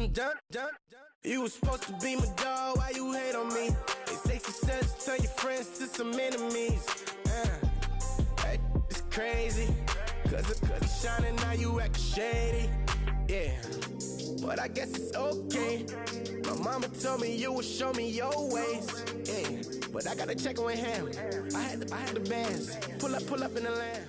I'm done. You was supposed to be my dog, why you hate on me? They say success turn your friends to some enemies. Hey, it's crazy, cause it's shining, now you acting shady. Yeah, but I guess it's okay. My mama told me you would show me your ways. Yeah, but I gotta check with him. I had the bands. Pull up in the land.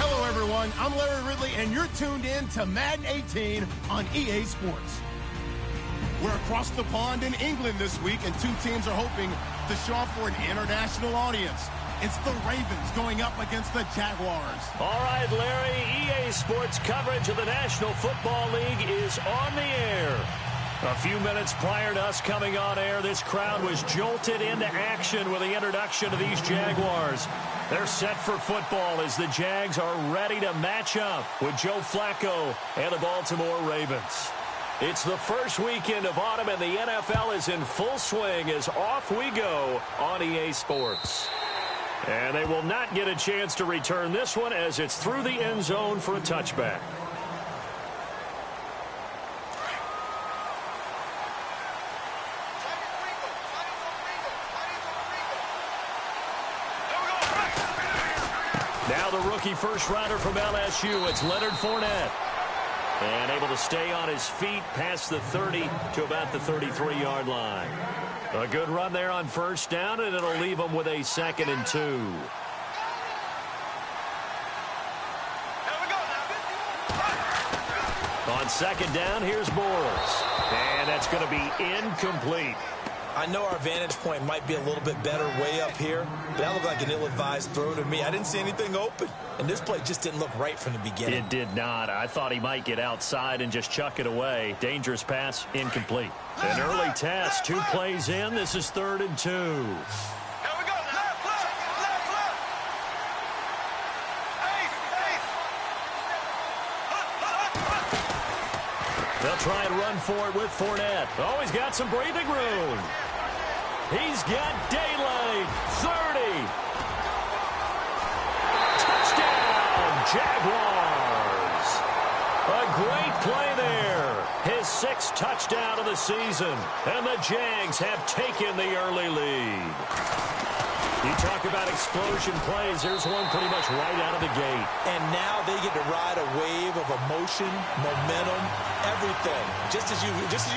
Hello, everyone. I'm Larry Ridley, and you're tuned in to Madden 18 on EA Sports. We're across the pond in England this week, and two teams are hoping to show off for an international audience. It's the Ravens going up against the Jaguars. All right, Larry, EA Sports coverage of the National Football League is on the air. A few minutes prior to us coming on air, this crowd was jolted into action with the introduction of these Jaguars. They're set for football as the Jags are ready to match up with Joe Flacco and the Baltimore Ravens. It's the first weekend of autumn, and the NFL is in full swing as off we go on EA Sports. And they will not get a chance to return this one as it's through the end zone for a touchback. Now the rookie first-rounder from LSU, it's Leonard Fournette. And able to stay on his feet past the 30 to about the 33-yard line. A good run there on first down, and it'll leave them with a 2nd and 2. On 2nd down, here's Bortles. And that's going to be incomplete. I know our vantage point might be a little bit better way up here, but that looked like an ill-advised throw to me. I didn't see anything open, and this play just didn't look right from the beginning. It did not. I thought he might get outside and just chuck it away. Dangerous pass, incomplete. An early test, 2 plays in. This is 3rd and 2. They'll try and run for it with Fournette. Oh, he's got some breathing room. He's got daylight. 30. Touchdown, Jaguars. A great play there. His 6th touchdown of the season. And the Jags have taken the early lead. You talk about explosion plays. There's one pretty much right out of the gate. And now they get to ride a wave of emotion, momentum, everything. Just as you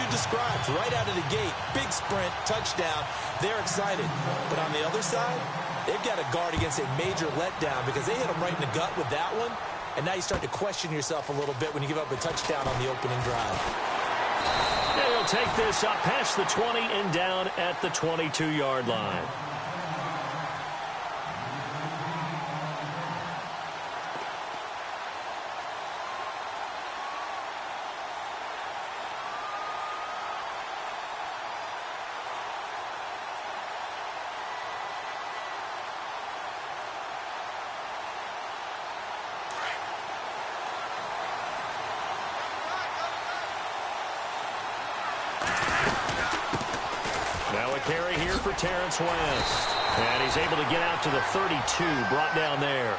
described, right out of the gate. Big sprint, touchdown. They're excited. But on the other side, they've got to guard against a major letdown because they hit them right in the gut with that one. And now you start to question yourself a little bit when you give up a touchdown on the opening drive. They'll take this up past the 20 and down at the 22-yard line. Carry here for Terrence West. And he's able to get out to the 32, brought down there.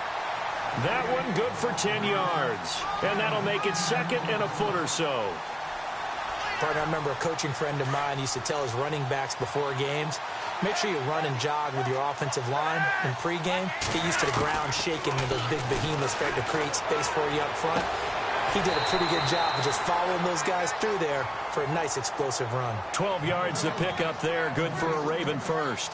That one good for 10 yards. And that'll make it 2nd and a foot or so. Partner, I remember a coaching friend of mine used to tell his running backs before games, make sure you run and jog with your offensive line in pregame. Get used to the ground shaking when those big behemoths start to create space for you up front. He did a pretty good job of just following those guys through there for a nice explosive run. 12 yards to pick up there. Good for a Raven first.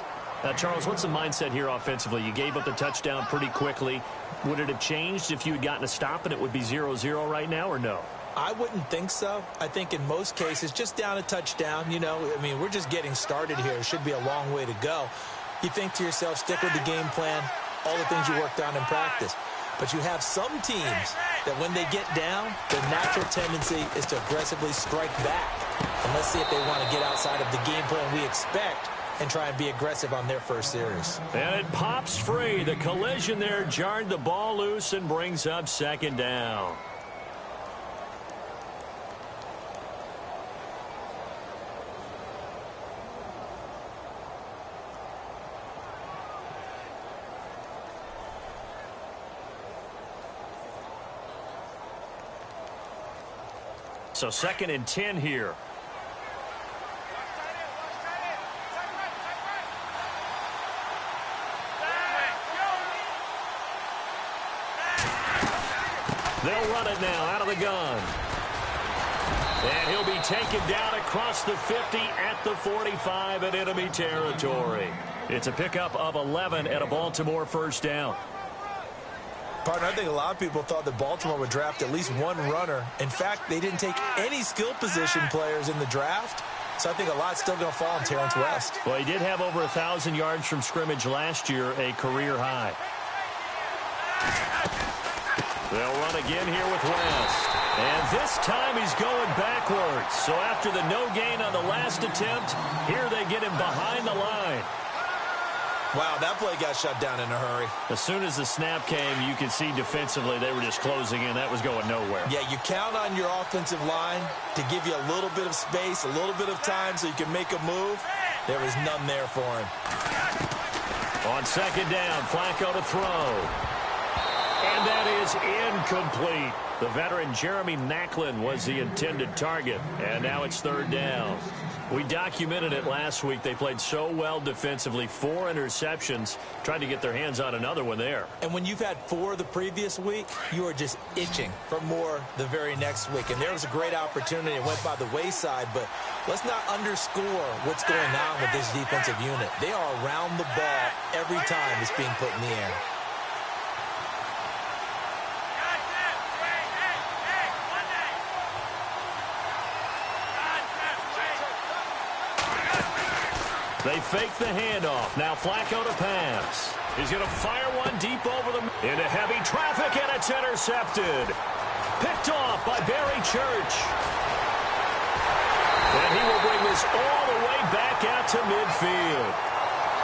Charles, what's the mindset here offensively? You gave up the touchdown pretty quickly. Would it have changed if you had gotten a stop and it would be 0-0 right now, or no? I wouldn't think so. I think in most cases, just down a touchdown, you know, I mean, we're just getting started here. It should be a long way to go. You think to yourself, stick with the game plan, all the things you worked on in practice. But you have some teams that when they get down, their natural tendency is to aggressively strike back. And let's see if they want to get outside of the game plan we expect and try and be aggressive on their first series. And it pops free. The collision there jarred the ball loose and brings up 2nd down. So 2nd and 10 here. They'll run it now out of the gun. And he'll be taken down across the 50 at the 45 in enemy territory. It's a pickup of 11 and a Baltimore first down. Partner, I think a lot of people thought that Baltimore would draft at least one runner. In fact, they didn't take any skill position players in the draft. So I think a lot's still going to fall on Terrence West. Well, he did have over 1,000 yards from scrimmage last year, a career high. They'll run again here with West. And this time he's going backwards. So after the no gain on the last attempt, here they get him behind the line. Wow, that play got shut down in a hurry. As soon as the snap came, you could see defensively they were just closing in. That was going nowhere. Yeah, you count on your offensive line to give you a little bit of space, a little bit of time so you can make a move. There was none there for him. On 2nd down, Flacco to throw. And that is incomplete. The veteran Jeremy Maclin was the intended target. And now it's 3rd down. We documented it last week. They played so well defensively. 4 interceptions. Tried to get their hands on another one there. And when you've had 4 the previous week, you are just itching for more the very next week. And there was a great opportunity. It went by the wayside. But let's not underscore what's going on with this defensive unit. They are around the ball every time it's being put in the air. They fake the handoff. Now Flacco to pass. He's going to fire one deep over the into heavy traffic, and it's intercepted. Picked off by Barry Church. And he will bring this all the way back out to midfield.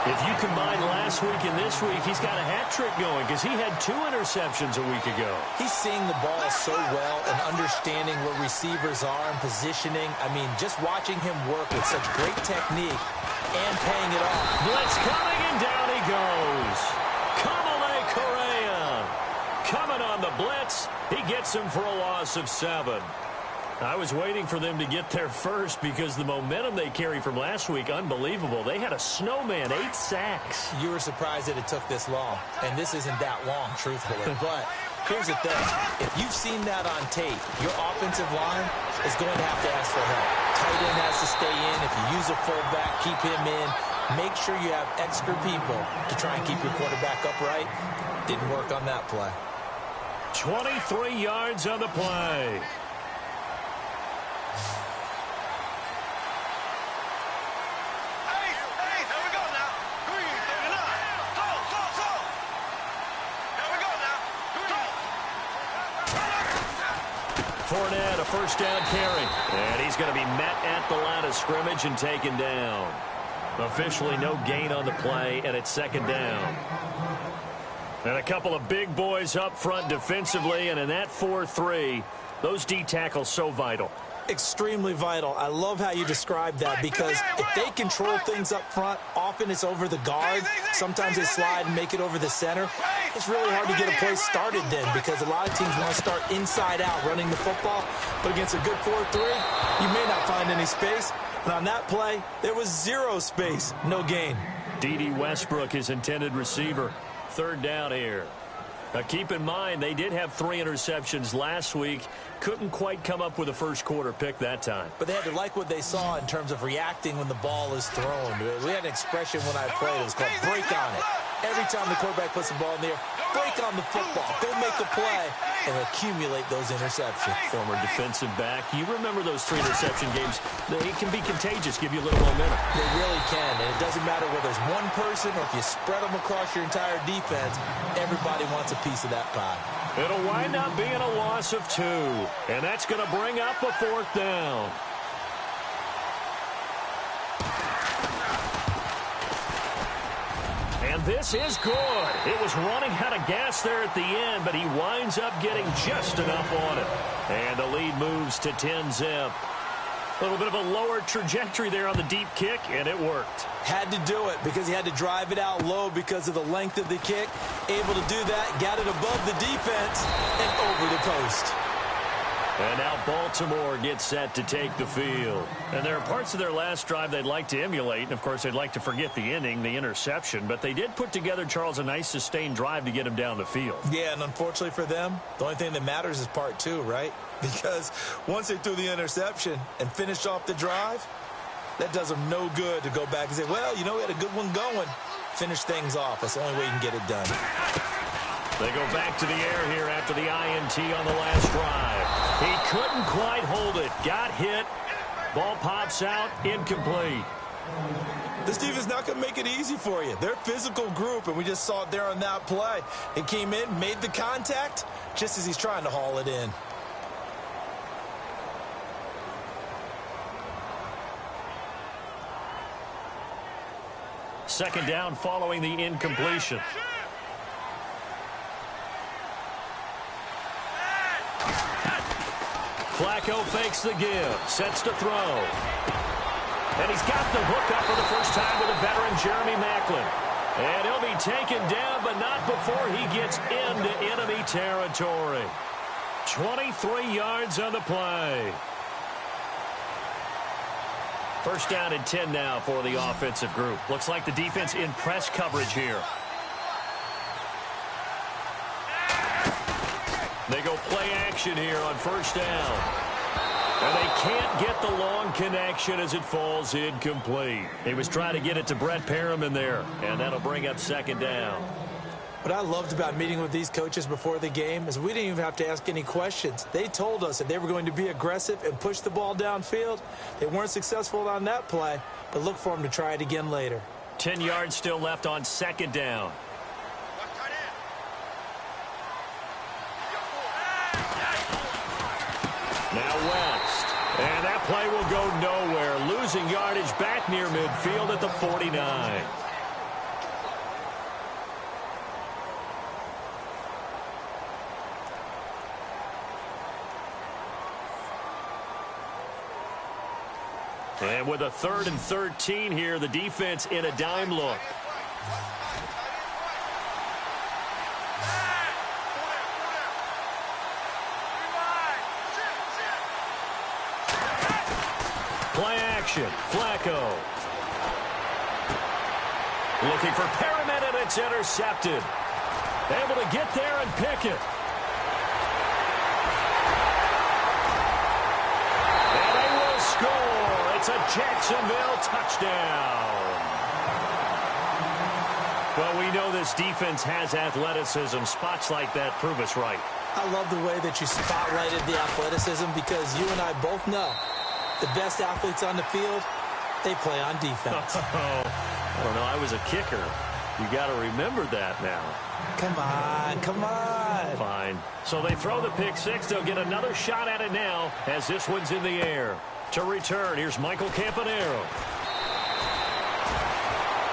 If you combine last week and this week, he's got a hat trick going because he had 2 interceptions a week ago. He's seeing the ball so well and understanding where receivers are and positioning. I mean, just watching him work with such great technique and paying it off. Blitz coming, and down he goes. Kamale Correa coming on the blitz. He gets him for a loss of 7. I was waiting for them to get there first because the momentum they carry from last week, unbelievable. They had a snowman, 8 sacks. You were surprised that it took this long, and this isn't that long, truthfully. But here's the thing. If you've seen that on tape, your offensive line is going to have to ask for help. Tight end has to stay in. If you use a fullback, keep him in. Make sure you have extra people to try and keep your quarterback upright. Didn't work on that play. 23 yards on the play. Fournette, a first down carry. And he's going to be met at the line of scrimmage and taken down. Officially no gain on the play, and it's 2nd down. And a couple of big boys up front defensively, and in that 4-3, those D tackles so vital. Extremely vital. I love how you describe that because if they control things up front, often it's over the guard. Sometimes they slide and make it over the center. It's really hard to get a play started then because a lot of teams want to start inside out running the football. But against a good 4-3, you may not find any space. And on that play, there was 0 space. No gain. D.D. Westbrook, his intended receiver. 3rd down here. Now, keep in mind, they did have 3 interceptions last week. Couldn't quite come up with a first quarter pick that time. But they had to like what they saw in terms of reacting when the ball is thrown. We had an expression when I played. It was called break on it. Every time the quarterback puts the ball in the air, break on the football. Go make a play and accumulate those interceptions. Former defensive back. You remember those 3 interception games. They can be contagious, give you a little momentum. They really can, and it doesn't matter whether it's one person or if you spread them across your entire defense. Everybody wants a piece of that pie. It'll wind up being a loss of 2, and that's going to bring up a 4th down. And this is good. It was running out of gas there at the end, but he winds up getting just enough on it. And the lead moves to 10-zip. A little bit of a lower trajectory there on the deep kick, and it worked. Had to do it because he had to drive it out low because of the length of the kick. Able to do that, got it above the defense, and over the post. And now Baltimore gets set to take the field. And there are parts of their last drive they'd like to emulate. And, of course, they'd like to forget the inning, the interception. But they did put together, Charles, a nice sustained drive to get him down the field. Yeah, and unfortunately for them, the only thing that matters is part two, right? Because once they threw the interception and finished off the drive, that does them no good to go back and say, well, you know, we had a good one going. Finish things off. That's the only way you can get it done. They go back to the air here after the INT on the last drive. He couldn't quite hold it. Got hit. Ball pops out. Incomplete. This team is not going to make it easy for you. They're a physical group, and we just saw it there on that play. He came in, made the contact, just as he's trying to haul it in. Second down following the incompletion. Flacco fakes the give, sets to throw. And he's got the hook up for the first time with a veteran, Jeremy Maclin. And he'll be taken down, but not before he gets into enemy territory. 23 yards on the play. First down and 10 now for the offensive group. Looks like the defense in press coverage here. They go play action here on first down. And they can't get the long connection as it falls incomplete. He was trying to get it to Brett Perriman there, and that'll bring up second down. What I loved about meeting with these coaches before the game is we didn't even have to ask any questions. They told us that they were going to be aggressive and push the ball downfield. They weren't successful on that play, but look for them to try it again later. 10 yards still left on second down. Now West. And that play will go nowhere. Losing yardage back near midfield at the 49. And with a 3rd and 13 here, the defense in a dime look. Play action. Flacco. Looking for Perriman, and it's intercepted. Able to get there and pick it. And they will score. It's a Jacksonville touchdown. Well, we know this defense has athleticism. Spots like that prove us right. I love the way that you spotlighted the athleticism because you and I both know the best athletes on the field, they play on defense. I don't know. I was a kicker. You got to remember that now. Come on, come on. Fine. So they throw the pick six. They'll get another shot at it now as this one's in the air. To return, here's Michael Campanaro.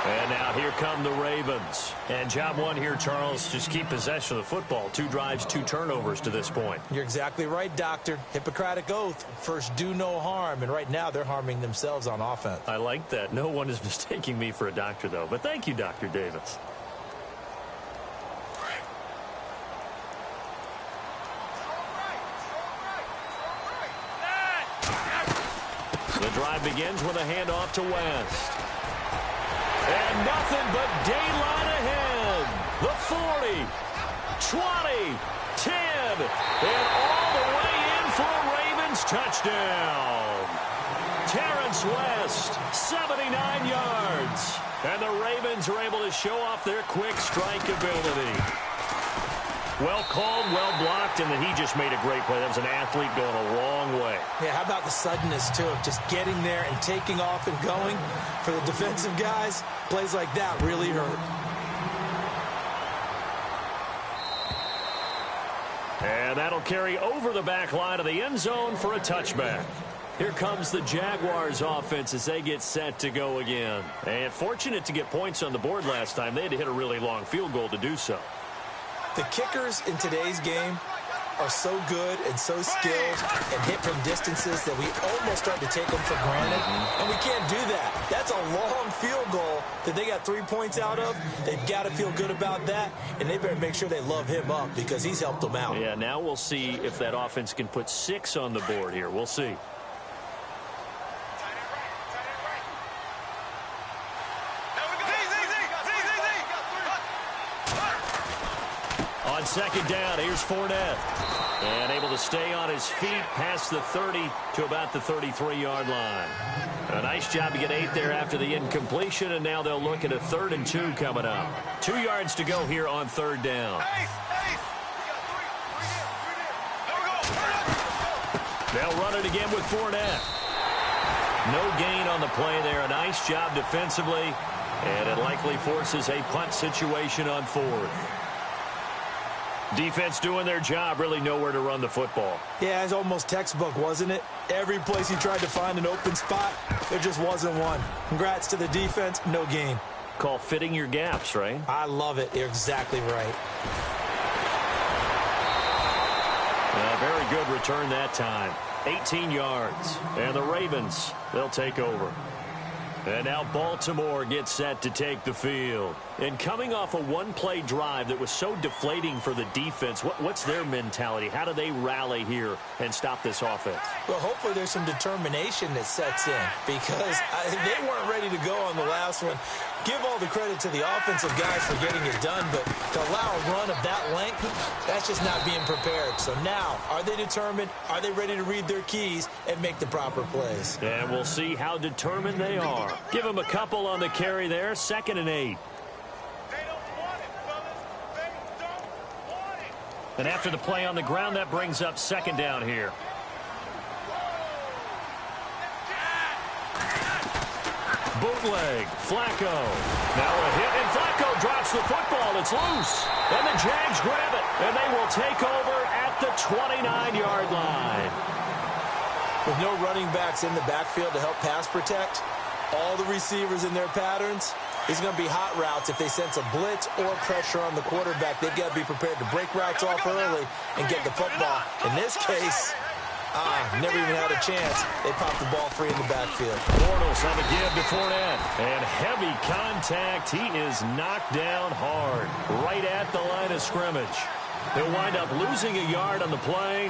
And now here come the Ravens. And job one here, Charles, just keep possession of the football. 2 drives, 2 turnovers to this point. You're exactly right, Doctor. Hippocratic oath. First, do no harm. And right now, they're harming themselves on offense. I like that. No one is mistaking me for a doctor, though. But thank you, Dr. Davis. The drive begins with a handoff to West. And nothing but daylight ahead. The 40, 20, 10, and all the way in for a Ravens touchdown. Terrence West, 79 yards. And the Ravens are able to show off their quick strike ability. Well called, well blocked, and then he just made a great play. That was an athlete going a long way. Yeah, how about the suddenness, too, of just getting there and taking off and going? For the defensive guys, plays like that really hurt. And that'll carry over the back line of the end zone for a touchback. Here comes the Jaguars offense as they get set to go again. And fortunate to get points on the board last time. They had to hit a really long field goal to do so. The kickers in today's game are so good and so skilled and hit from distances that we almost start to take them for granted, and we can't do that. That's a long field goal that they got 3 points out of. They've got to feel good about that, and they better make sure they love him up because he's helped them out. Yeah, now we'll see if that offense can put 6 on the board here. We'll see. On second down, here's Fournette. And able to stay on his feet past the 30 to about the 33-yard line. A nice job to get 8 there after the incompletion, and now they'll look at a 3rd and 2 coming up. 2 yards to go here on 3rd down. They'll run it again with Fournette. No gain on the play there. A nice job defensively, and it likely forces a punt situation on 4th. Defense doing their job, really nowhere to run the football. Yeah, it's almost textbook, wasn't it? Every place he tried to find an open spot, there just wasn't one. Congrats to the defense, no gain. Call fitting your gaps, right? I love it. You're exactly right. Very good return that time. 18 yards. And the Ravens, they'll take over. And now Baltimore gets set to take the field. And coming off a one-play drive that was so deflating for the defense, what's their mentality? How do they rally here and stop this offense? Well, hopefully there's some determination that sets in because they weren't ready to go on the last one. Give all the credit to the offensive guys for getting it done, but to allow a run of that length, that's just not being prepared. So now, are they determined? Are they ready to read their keys and make the proper plays? And we'll see how determined they are. Give them a couple on the carry there, 2nd and 8. And after the play on the ground, that brings up 2nd down here. Bootleg, Flacco. Now a hit, and Flacco drops the football. It's loose. And the Jags grab it, and they will take over at the 29-yard line. With no running backs in the backfield to help pass protect, all the receivers in their patterns, it's going to be hot routes. If they sense a blitz or pressure on the quarterback, they've got to be prepared to break routes off early and get the football. In this case, never even had a chance. They popped the ball free in the backfield. Bortles on the give to Fournette. And heavy contact. He is knocked down hard right at the line of scrimmage. He'll wind up losing a yard on the play,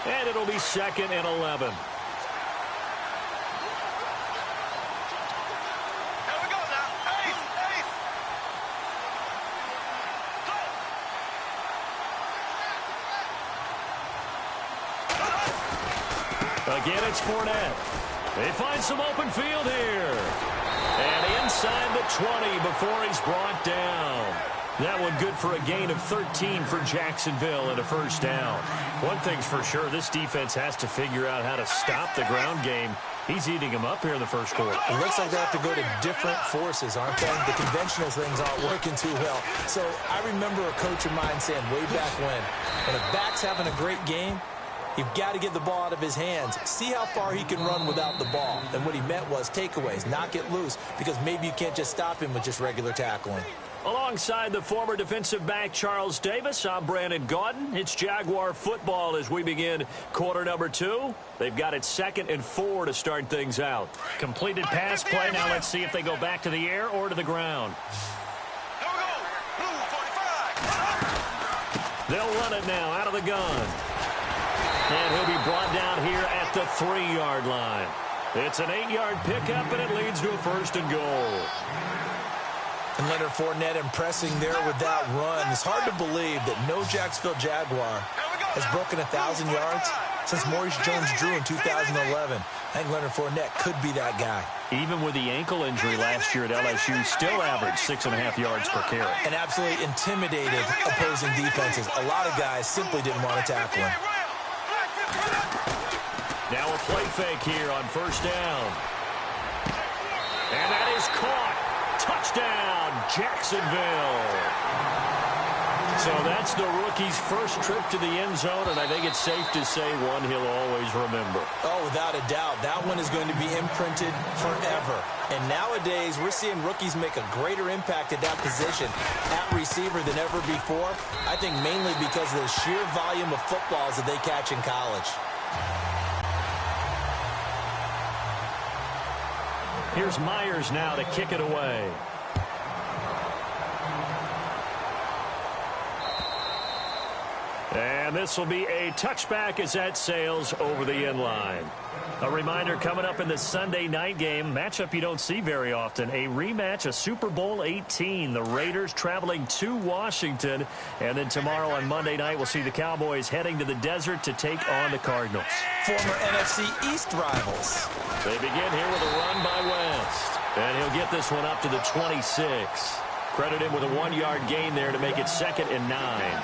and it'll be 2nd and 11. Again, it's Fournette. They find some open field here. And inside the 20 before he's brought down. That one good for a gain of 13 for Jacksonville and a 1st down. One thing's for sure, this defense has to figure out how to stop the ground game. He's eating them up here in the 1st quarter. It looks like they have to go to different forces, aren't they? The conventional things aren't working too well. So I remember a coach of mine saying way back when a back's having a great game, you've got to get the ball out of his hands. See how far he can run without the ball. And what he meant was takeaways, knock it loose, because maybe you can't just stop him with just regular tackling. Alongside the former defensive back Charles Davis, I'm Brandon Gaudin. It's Jaguar football as we begin quarter number 2. They've got it 2nd and 4 to start things out. Completed pass play. Now let's see if they go back to the air or to the ground. They'll run it now out of the gun. And he'll be brought down here at the 3-yard line. It's an 8-yard pickup, and it leads to a 1st and goal. And Leonard Fournette impressing there with that run. It's hard to believe that no Jacksonville Jaguar has broken 1,000 yards since Maurice Jones-Drew in 2011. I think Leonard Fournette could be that guy. Even with the ankle injury last year at LSU, still averaged 6.5 yards per carry. And absolutely intimidated opposing defenses. A lot of guys simply didn't want to tackle him. Now a play fake here on 1st down. And that is caught. Touchdown, Jacksonville. So that's the rookie's first trip to the end zone, and I think it's safe to say one he'll always remember. Oh, without a doubt. That one is going to be imprinted forever. And nowadays, we're seeing rookies make a greater impact at that position at receiver than ever before. I think mainly because of the sheer volume of footballs that they catch in college. Here's Myers now to kick it away. And this will be a touchback as that sails over the end line. A reminder coming up in the Sunday night game, matchup you don't see very often, a rematch of Super Bowl 18. The Raiders traveling to Washington. And then tomorrow on Monday night, we'll see the Cowboys heading to the desert to take on the Cardinals. Former NFC East rivals. They begin here with a run by West. And he'll get this one up to the 26. Credit him with a 1-yard gain there to make it 2nd and 9.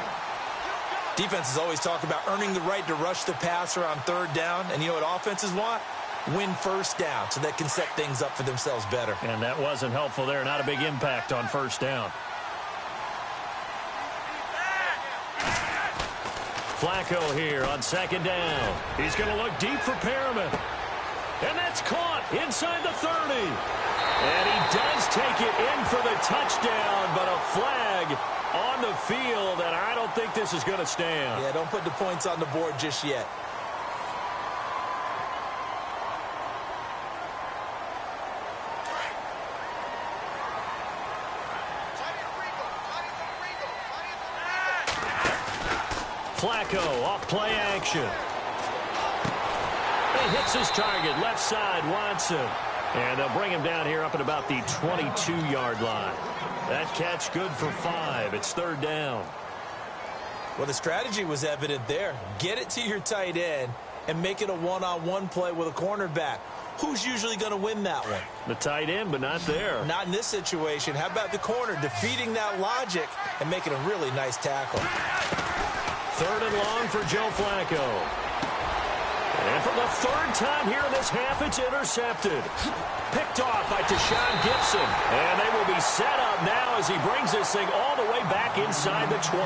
Defenses always talk about earning the right to rush the passer on 3rd down. And you know what offenses want? Win 1st down so they can set things up for themselves better. And that wasn't helpful there. Not a big impact on 1st down. Flacco here on 2nd down. He's going to look deep for Perriman. And that's caught inside the 30. And he does take it in for the touchdown, but a flag on the field, and I don't think this is going to stand. Yeah, don't put the points on the board just yet. Flacco off play action. He hits his target, left side, Watson. And they'll bring him down here up at about the 22-yard line. That catch good for 5. It's 3rd down. Well, the strategy was evident there. Get it to your tight end and make it a one-on-one play with a cornerback. Who's usually going to win that one? The tight end, but not there. Not in this situation. How about the corner defeating that logic and making a really nice tackle? 3rd and long for Joe Flacco. And for the 3rd time here in this half, it's intercepted. Picked off by Tashawn Gibson. And they will be set up now as he brings this thing all the way back inside the 20.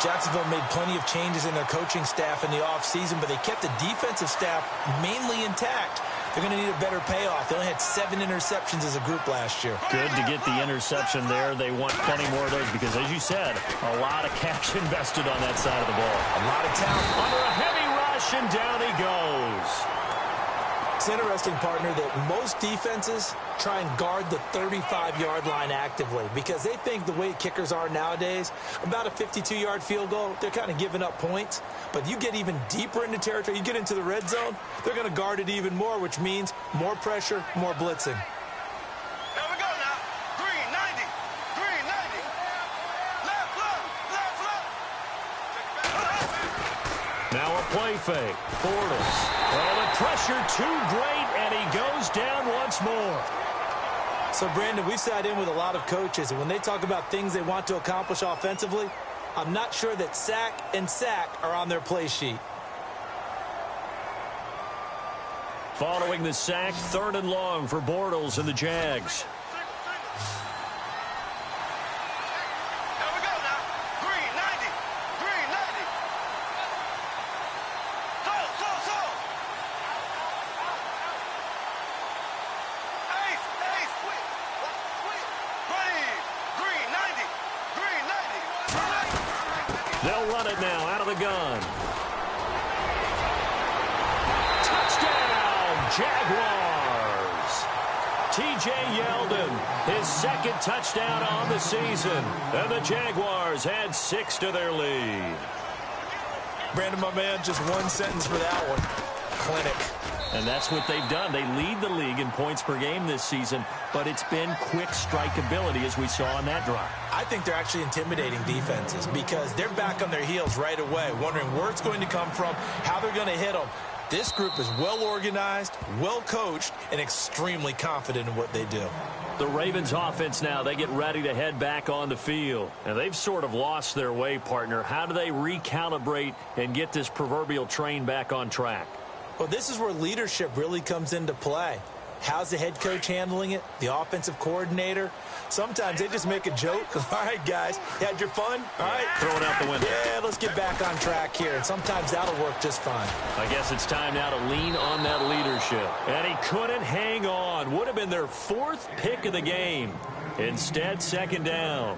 Jacksonville made plenty of changes in their coaching staff in the offseason, but they kept the defensive staff mainly intact. They're going to need a better payoff. They only had 7 interceptions as a group last year. Good to get the interception there. They want plenty more of those because, as you said, a lot of cash invested on that side of the ball. A lot of talent. Under a heavy rush, and down he goes. It's interesting, partner, that most defenses try and guard the 35-yard line actively because they think the way kickers are nowadays, about a 52-yard field goal, they're kind of giving up points. But you get even deeper into territory, you get into the red zone, they're going to guard it even more, which means more pressure, more blitzing. Here we go now. 390. 390. Left, left. Now a play fake. Bortles. Oh, the pressure too great, and he goes down once more. So, Brandon, we've sat in with a lot of coaches, and when they talk about things they want to accomplish offensively, I'm not sure that sack and sack are on their play sheet. Following the sack, 3rd and long for Bortles and the Jags. Here we go now. 390. 390. So. Ace. Quick. Brave. 390. 390. They'll run it now out of the gun. Touchdown, Jaguars. T.J. Yeldon, his 2nd touchdown on the season. And the Jaguars add 6 to their lead. Brandon, my man, just one sentence for that one. Clinic. And that's what they've done. They lead the league in points per game this season, but it's been quick strike ability as we saw on that drive. I think they're actually intimidating defenses because they're back on their heels right away, wondering where it's going to come from, how they're going to hit them. This group is well organized, well coached, and extremely confident in what they do. The Ravens offense now, they get ready to head back on the field. And they've sort of lost their way, partner. How do they recalibrate and get this proverbial train back on track? Well, this is where leadership really comes into play. How's the head coach handling it? The offensive coordinator? Sometimes they just make a joke. All right, guys, you had your fun? All right. Throw it out the window. Yeah, let's get back on track here. And sometimes that'll work just fine. I guess it's time now to lean on that leadership. And he couldn't hang on. Would have been their 4th pick of the game. Instead, 2nd down.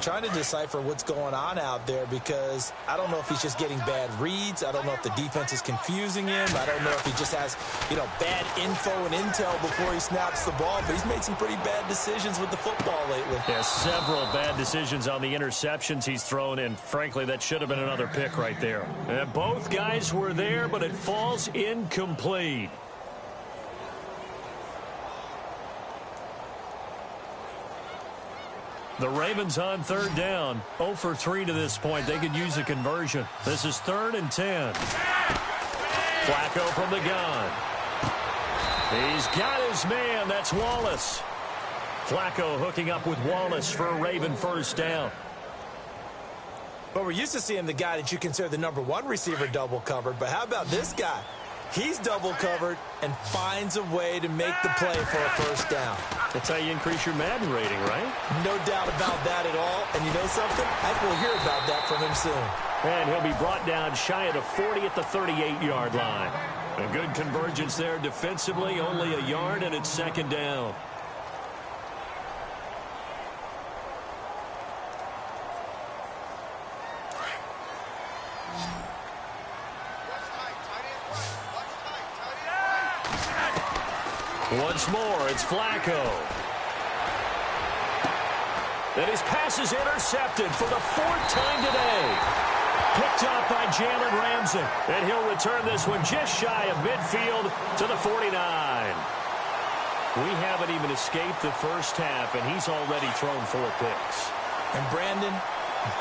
Trying to decipher what's going on out there because I don't know if he's just getting bad reads. I don't know if the defense is confusing him. I don't know if he just has, bad info and intel before he snaps the ball. But he's made some pretty bad decisions with the football lately. Yeah, several bad decisions on the interceptions he's thrown, and frankly, that should have been another pick right there. And both guys were there, but it falls incomplete. The Ravens on 3rd down. 0 for 3 to this point. They could use a conversion. This is 3rd and 10. Flacco from the gun. He's got his man. That's Wallace. Flacco hooking up with Wallace for a Raven 1st down. But we're used to seeing the guy that you consider the #1 receiver double covered. But how about this guy? He's double covered and finds a way to make the play for a 1st down. That's how you increase your Madden rating, right? No doubt about that at all. And you know something? I think we'll hear about that from him soon. And he'll be brought down shy of the 40 at the 38-yard line. A good convergence there defensively, only a yard, and it's 2nd down. Once more, it's Flacco. And his pass is intercepted for the 4th time today. Picked up by Jalen Ramsey. And he'll return this one just shy of midfield to the 49. We haven't even escaped the 1st half, and he's already thrown 4 picks. And Brandon,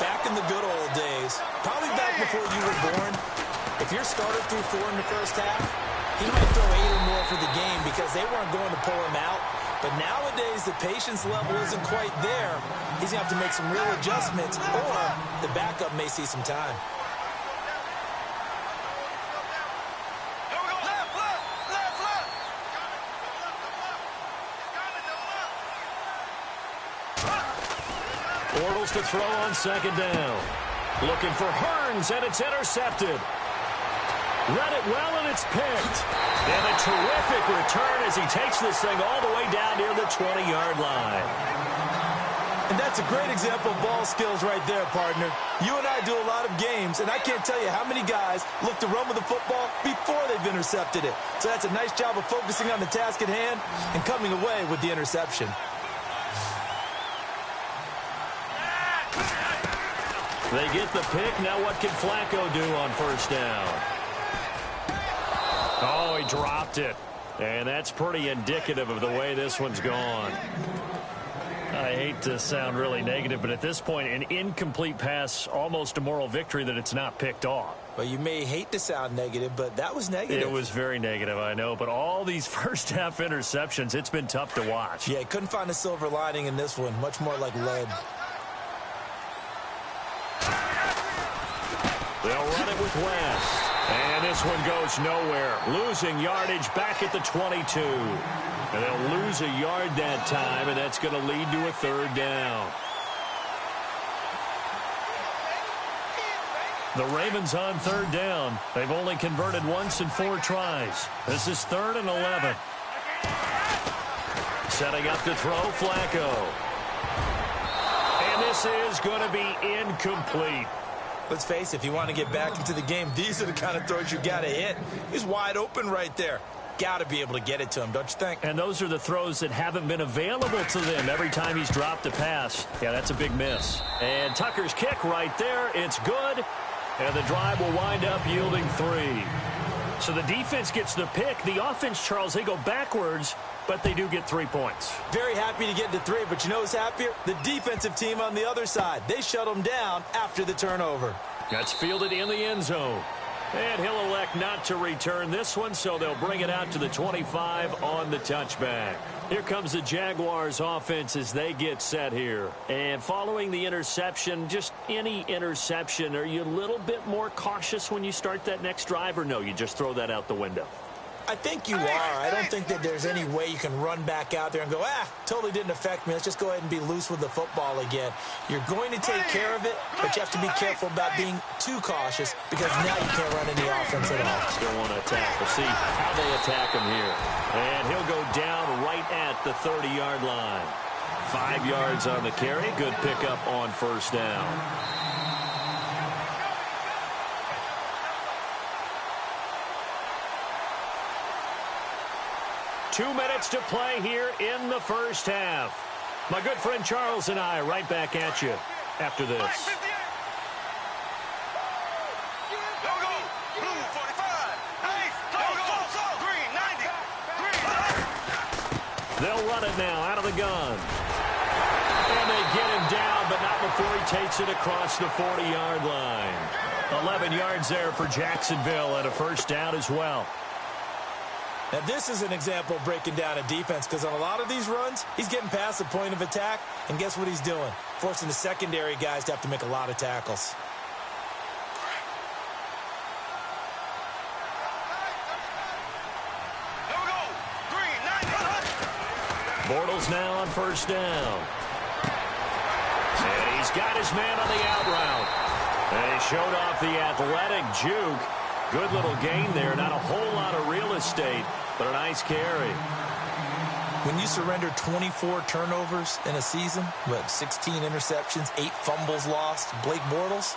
back in the good old days, probably back before you were born, if your starter threw 4 in the 1st half, he might throw 8 or more for the game because they weren't going to pull him out. But nowadays, the patience level isn't quite there. He's going to have to make some real adjustments, or the backup may see some time. Here we go. Left, left, left, left. Bortles to throw on 2nd down. Looking for Hearns, and it's intercepted. Read it well, and it's picked. And a terrific return as he takes this thing all the way down near the 20-yard line. And that's a great example of ball skills right there, partner. You and I do a lot of games, and I can't tell you how many guys look to run with the football before they've intercepted it. So that's a nice job of focusing on the task at hand and coming away with the interception. They get the pick. Now what can Flacco do on 1st down? Oh, he dropped it. And that's pretty indicative of the way this one's gone. I hate to sound really negative, but at this point, an incomplete pass, almost a moral victory that it's not picked off. Well, you may hate to sound negative, but that was negative. It was very negative, I know. But all these 1st half interceptions, it's been tough to watch. Yeah, couldn't find a silver lining in this one. Much more like lead. They'll run it with West. And this one goes nowhere. Losing yardage back at the 22. And they'll lose a yard that time, and that's going to lead to a 3rd down. The Ravens on 3rd down. They've only converted once in 4 tries. This is 3rd and 11. Setting up to throw, Flacco. And this is going to be incomplete. Let's face it, if you want to get back into the game, these are the kind of throws you got to hit. He's wide open right there. Got to be able to get it to him, don't you think? And those are the throws that haven't been available to them every time he's dropped a pass. Yeah, that's a big miss. And Tucker's kick right there. It's good. And the drive will wind up yielding 3. So the defense gets the pick. The offense, Charles, they go backwards, but they do get 3 points. Very happy to get to 3, but you know who's happier? The defensive team on the other side. They shut them down after the turnover. That's fielded in the end zone. And he'll elect not to return this one, so they'll bring it out to the 25 on the touchback. Here comes the Jaguars offense as they get set here. And following the interception, just any interception, are you a little bit more cautious when you start that next drive, or no, you just throw that out the window? I think you are. I don't think that there's any way you can run back out there and go, totally didn't affect me. Let's just go ahead and be loose with the football again. You're going to take care of it, but you have to be careful about being too cautious because now you can't run any offense at all. Still want to attack. We'll see how they attack him here. And he'll go down right at the 30-yard line. 5 yards on the carry. Good pickup on first down. Two minutes to play here in the first half. My good friend Charles and I right back at you after this. They'll run it now out of the gun. And they get him down, but not before he takes it across the 40-yard line. 11 yards there for Jacksonville and a first down as well. Now, this is an example of breaking down a defense because on a lot of these runs, he's getting past the point of attack, and guess what he's doing? Forcing the secondary guys to have to make a lot of tackles. Bortles now on first down. And he's got his man on the out route. And he showed off the athletic juke. Good little gain there. Not a whole lot of real estate, but a nice carry. When you surrender 24 turnovers in a season, with 16 interceptions, 8 fumbles lost, Blake Bortles,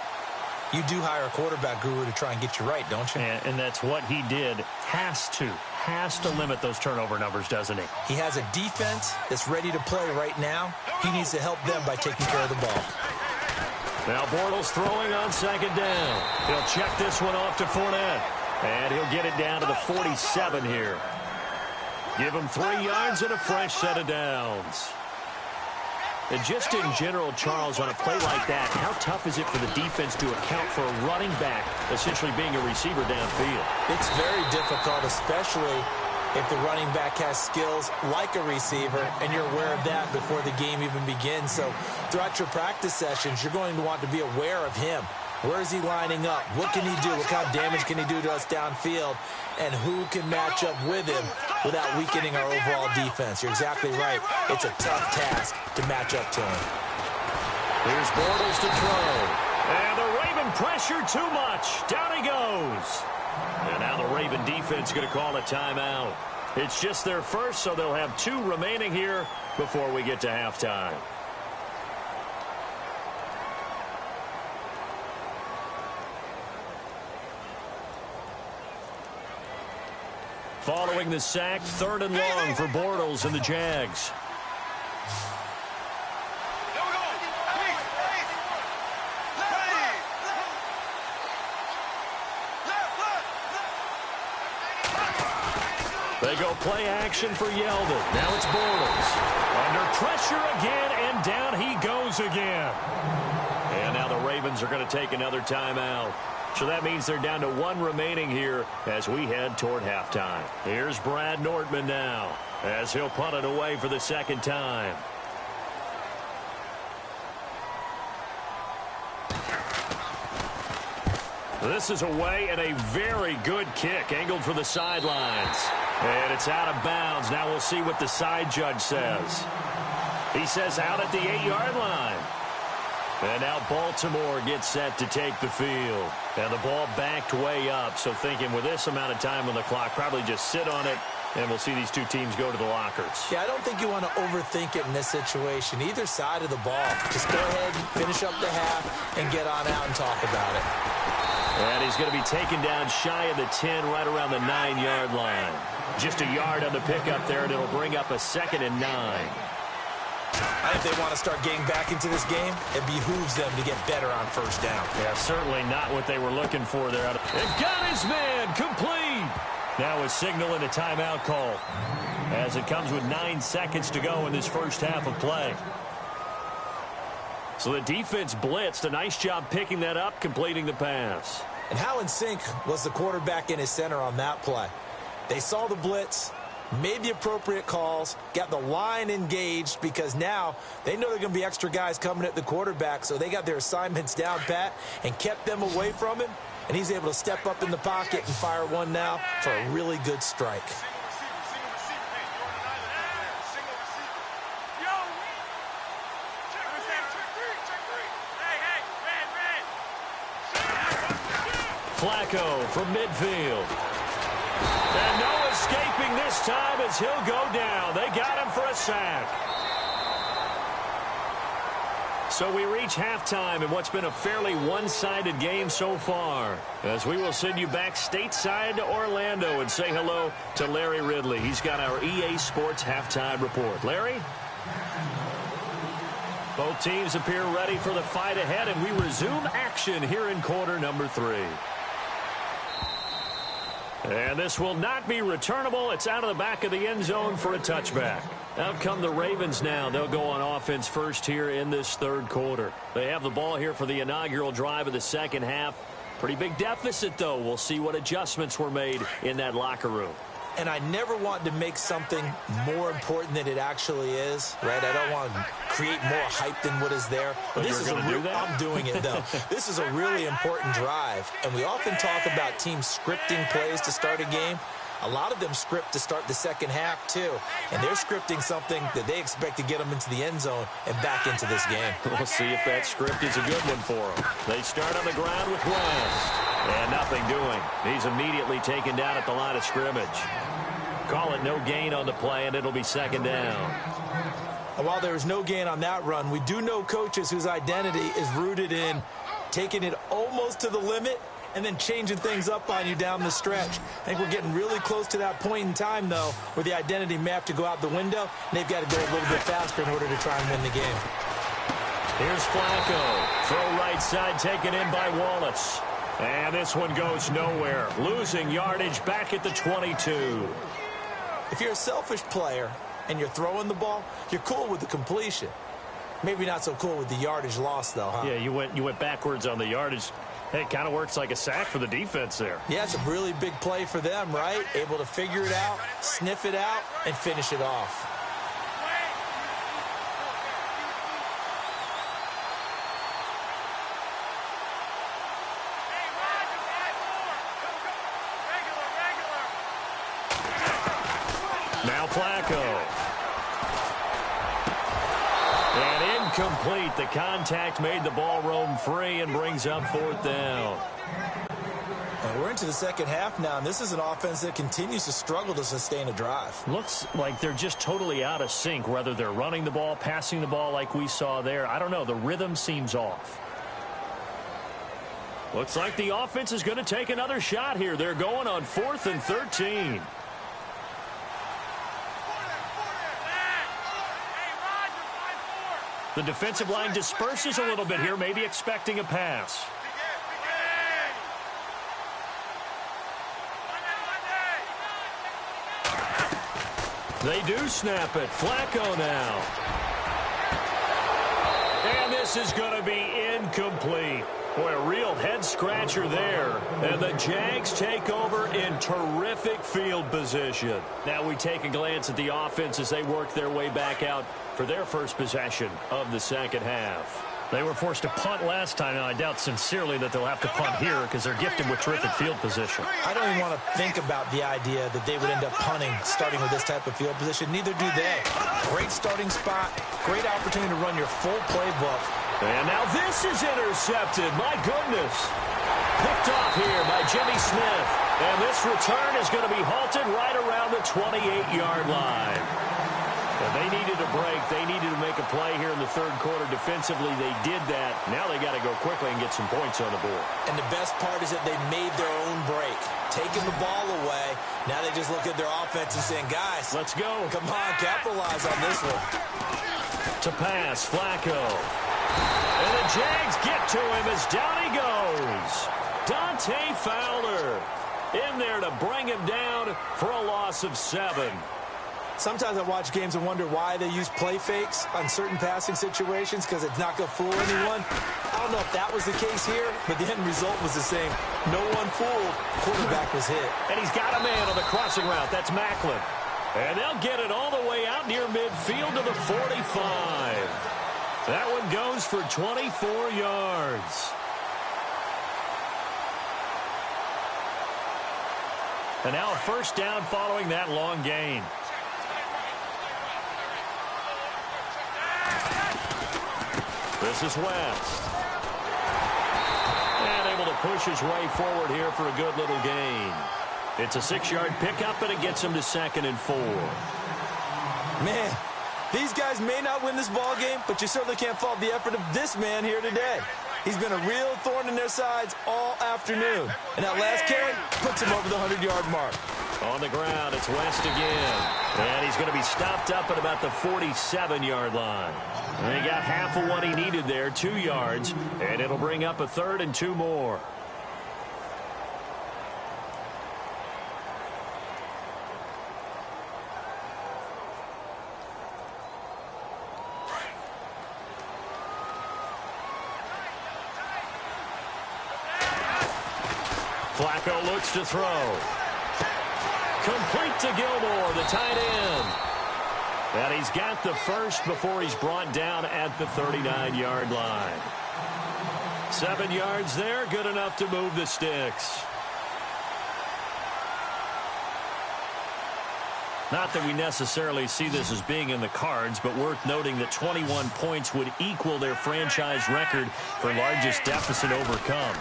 you do hire a quarterback guru to try and get you right, don't you? And that's what he did. Has to limit those turnover numbers, doesn't he? He has a defense that's ready to play right now. He needs to help them by taking care of the ball. Now Bortles throwing on second down. He'll check this one off to Fournette. And he'll get it down to the 47 here. Give him 3 yards and a fresh set of downs. And just in general, Charles, on a play like that, how tough is it for the defense to account for a running back essentially being a receiver downfield? It's very difficult, especially if the running back has skills like a receiver, and you're aware of that before the game even begins. So throughout your practice sessions, you're going to want to be aware of him. Where is he lining up? What can he do? What kind of damage can he do to us downfield? And who can match up with him without weakening our overall defense? You're exactly right. It's a tough task to match up to him. Here's Bortles to throw. And the Raven pressure too much. Down he goes. And now the Raven defense going to call a timeout. It's just their first, so they'll have 2 remaining here before we get to halftime. Following the sack, 3rd and long for Bortles and the Jags. They go play action for Yeldon. Now it's Bortles. Under pressure again, and down he goes again. And now the Ravens are going to take another timeout. So that means they're down to 1 remaining here as we head toward halftime. Here's Brad Nortman now as he'll punt it away for the 2nd time. This is away and a very good kick angled for the sidelines. And it's out of bounds. Now we'll see what the side judge says. He says out at the 8-yard line. And now Baltimore gets set to take the field. And the ball backed way up. So thinking with this amount of time on the clock, probably just sit on it. And we'll see these 2 teams go to the lockers. Yeah, I don't think you want to overthink it in this situation. Either side of the ball. Just go ahead, finish up the half, and get on out and talk about it. And he's going to be taken down shy of the 10, right around the 9-yard line. Just a yard on the pickup there, and it'll bring up a 2nd and 9. I think they want to start getting back into this game. It behooves them to get better on first down. Yeah, certainly not what they were looking for there. And got his man complete. Now a signal and a timeout call as it comes with 9 seconds to go in this first half of play. So the defense blitzed. A nice job picking that up, completing the pass. And how in sync was the quarterback in his center on that play? They saw the blitz, made the appropriate calls, got the line engaged because now they know there are going to be extra guys coming at the quarterback, so they got their assignments down pat and kept them away from him. And he's able to step up in the pocket and fire one now for a really good strike. Flacco from midfield. And no escaping this time as he'll go down. They got him for a sack. So we reach halftime in what's been a fairly one-sided game so far, as we will send you back stateside to Orlando and say hello to Larry Ridley. He's got our EA Sports halftime report. Larry? Both teams appear ready for the fight ahead, and we resume action here in quarter number 3. And this will not be returnable. It's out of the back of the end zone for a touchback. Out come the Ravens now. They'll go on offense first here in this third quarter. They have the ball here for the inaugural drive of the second half. Pretty big deficit, though. We'll see what adjustments were made in that locker room. And I never want to make something more important than it actually is, right? I don't want to create more hype than what is there. But this is I'm doing it, though. This is a really important drive. And we often talk about teams scripting plays to start a game. A lot of them script to start the second half, too. And they're scripting something that they expect to get them into the end zone and back into this game. We'll see if that script is a good one for them. They start on the ground with West. And nothing doing. He's immediately taken down at the line of scrimmage. Call it no gain on the play, and it'll be second down. And while there is no gain on that run, we do know coaches whose identity is rooted in taking it almost to the limit and then changing things up on you down the stretch. I think we're getting really close to that point in time, though, where the identity may have to go out the window, and they've got to go a little bit faster in order to try and win the game. Here's Flacco. Throw right side taken in by Wallace. And this one goes nowhere. Losing yardage back at the 22. If you're a selfish player and you're throwing the ball, you're cool with the completion. Maybe not so cool with the yardage loss, though, huh? Yeah, you went backwards on the yardage. Hey, it kind of works like a sack for the defense there. Yeah, it's a really big play for them, right? Able to figure it out, sniff it out, and finish it off. Now Flacco. And incomplete. The contact made the ball roam free and brings up fourth down. And we're into the second half now, and this is an offense that continues to struggle to sustain a drive. Looks like they're just totally out of sync, whether they're running the ball, passing the ball like we saw there. I don't know. The rhythm seems off. Looks like the offense is going to take another shot here. They're going on 4th and 13. The defensive line disperses a little bit here, maybe expecting a pass. They do snap it. Flacco now. And this is going to be incomplete. Boy, a real head-scratcher there. And the Jags take over in terrific field position. Now we take a glance at the offense as they work their way back out for their first possession of the second half. They were forced to punt last time, and I doubt sincerely that they'll have to punt here because they're gifted with terrific field position. I don't even want to think about the idea that they would end up punting starting with this type of field position. Neither do they. Great starting spot, great opportunity to run your full playbook. And now this is intercepted. My goodness. Picked off here by Jimmy Smith. And this return is going to be halted right around the 28-yard line. And they needed a break. They needed to make a play here in the third quarter. Defensively, they did that. Now they got to go quickly and get some points on the board. And the best part is that they made their own break. Taking the ball away. Now they just look at their offense and saying, guys, let's go. Come on, capitalize on this one. To pass, Flacco. And the Jags get to him as down he goes. Dante Fowler in there to bring him down for a loss of 7. Sometimes I watch games and wonder why they use play fakes on certain passing situations because it's not going to fool anyone. I don't know if that was the case here, but the end result was the same. No one fooled. Quarterback was hit. And he's got a man on the crossing route. That's Macklin. And they'll get it all the way out near midfield to the 45. That one goes for 24 yards. And now a first down following that long gain. This is West. And able to push his way forward here for a good little gain. It's a 6-yard pickup, and it gets him to 2nd and 4. Man, these guys may not win this ball game, but you certainly can't fault the effort of this man here today. He's been a real thorn in their sides all afternoon. And that last carry puts him over the 100-yard mark. On the ground, it's West again. And he's going to be stopped up at about the 47-yard line. And he got half of what he needed there, 2 yards. And it'll bring up a 3rd and 2 more. Flacco looks to throw. Complete to Gilmore, the tight end. And he's got the first before he's brought down at the 39-yard line. 7 yards there, good enough to move the sticks. Not that we necessarily see this as being in the cards, but worth noting that 21 points would equal their franchise record for largest deficit overcome.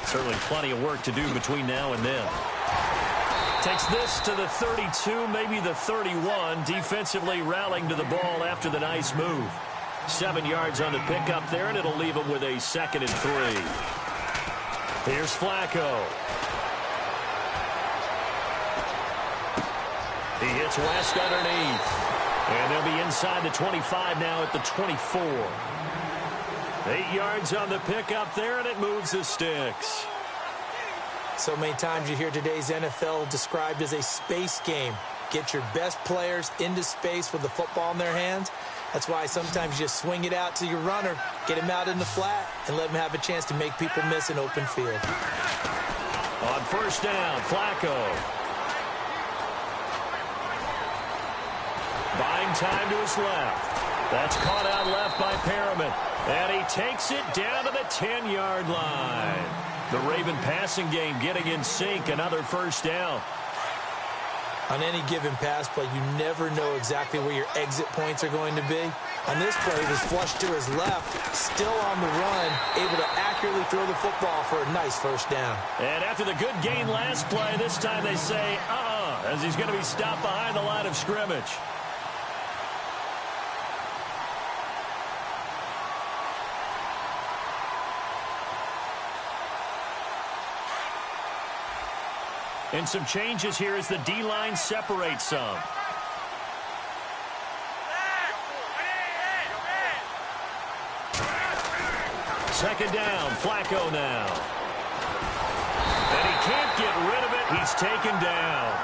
Certainly plenty of work to do between now and then. Takes this to the 32, maybe the 31, defensively rallying to the ball after the nice move. 7 yards on the pickup there, and it'll leave him with a 2nd and 3. Here's Flacco. He hits West underneath. And they'll be inside the 25 now at the 24. 8 yards on the pickup there, and it moves the sticks. So many times you hear today's NFL described as a space game. Get your best players into space with the football in their hands. That's why sometimes you swing it out to your runner, get him out in the flat, and let him have a chance to make people miss an open field. On first down, Flacco. Buying time to his left. That's caught out left by Perriman. And he takes it down to the 10-yard line. The Raven passing game getting in sync. Another first down. On any given pass play, you never know exactly where your exit points are going to be. On this play, he was flushed to his left, still on the run, able to accurately throw the football for a nice first down. And after the good gain last play, this time they say, as he's going to be stopped behind the line of scrimmage. And some changes here as the D-line separates some. Second down, Flacco now. And he can't get rid of it. He's taken down.